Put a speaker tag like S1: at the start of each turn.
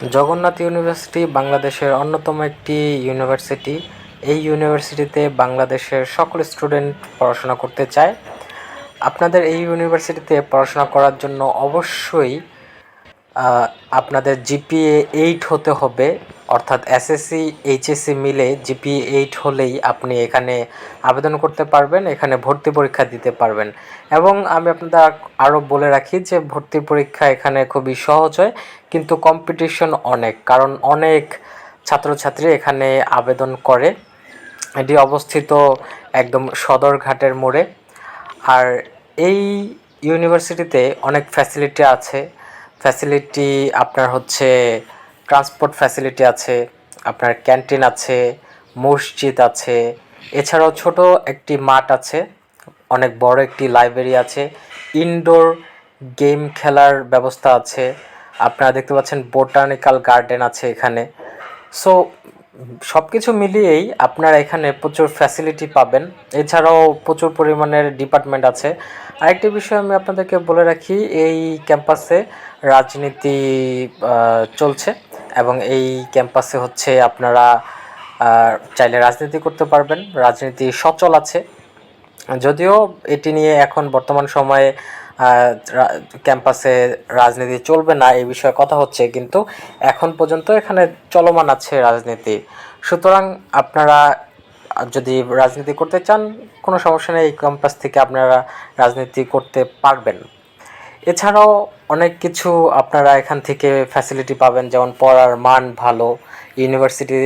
S1: Jagannath university বাংলাদেশের অন্যতম একটি ইউনিভার্সিটি। এই ইউনিভার্সিটিতে বাংলাদেশের সকল স্টুডেন্ট পড়াশোনা করতে চায়। আপনাদের এই ইউনিভার্সিটিতে পড়াশোনা করার জন্য অবশ্যই আপনাদের জিপিএ 8 হতে হবে, অর্থাৎ এসএসসি এইচএসসি মিলে জিপিএ 8 হলেই আপনি এখানে আবেদন করতে পারবেন, এখানে ভর্তি পরীক্ষা দিতে পারবেন। এবং আমি আপনাদের আরও বলে রাখি যে ভর্তি পরীক্ষা এখানে খুবই সহজ হয়, কিন্তু কম্পিটিশন অনেক, কারণ অনেক ছাত্রছাত্রী এখানে আবেদন করে। এটি অবস্থিত একদম সদরঘাটের মোড়ে। আর এই ইউনিভার্সিটিতে অনেক ফ্যাসিলিটি আছে। ফ্যাসিলিটি আপনার হচ্ছে ট্রান্সপোর্ট ফ্যাসিলিটি আছে, আপনার ক্যান্টিন আছে, মসজিদ আছে, এছাড়াও ছোট একটি মাঠ আছে, অনেক বড় একটি লাইব্রেরি আছে, ইনডোর গেম খেলার ব্যবস্থা আছে, আপনারা দেখতে পাচ্ছেন বোটানিক্যাল গার্ডেন আছে এখানে। সো সব কিছু মিলিয়েই আপনারা এখানে প্রচুর ফ্যাসিলিটি পাবেন। এছাড়াও প্রচুর পরিমাণের ডিপার্টমেন্ট আছে। আরেকটি বিষয় আমি আপনাদেরকে বলে রাখি, এই ক্যাম্পাসে রাজনীতি চলছে, এবং এই ক্যাম্পাসে হচ্ছে আপনারা চাইলে রাজনীতি করতে পারবেন, রাজনীতি সচল আছে। যদিও এটি নিয়ে এখন বর্তমান সময়ে ক্যাম্পাসে রাজনীতি চলবে না এই বিষয়ে কথা হচ্ছে, কিন্তু এখন পর্যন্ত এখানে চলমান আছে রাজনীতি। সুতরাং আপনারা যদি রাজনীতি করতে চান, কোনো সমস্যা নেই, এই ক্যাম্পাস থেকে আপনারা রাজনীতি করতে পারবেন। এছাড়াও অনেক কিছু আপনারা এখান থেকে ফ্যাসিলিটি পাবেন, যেমন পড়ার মান ভালো, ইউনিভার্সিটি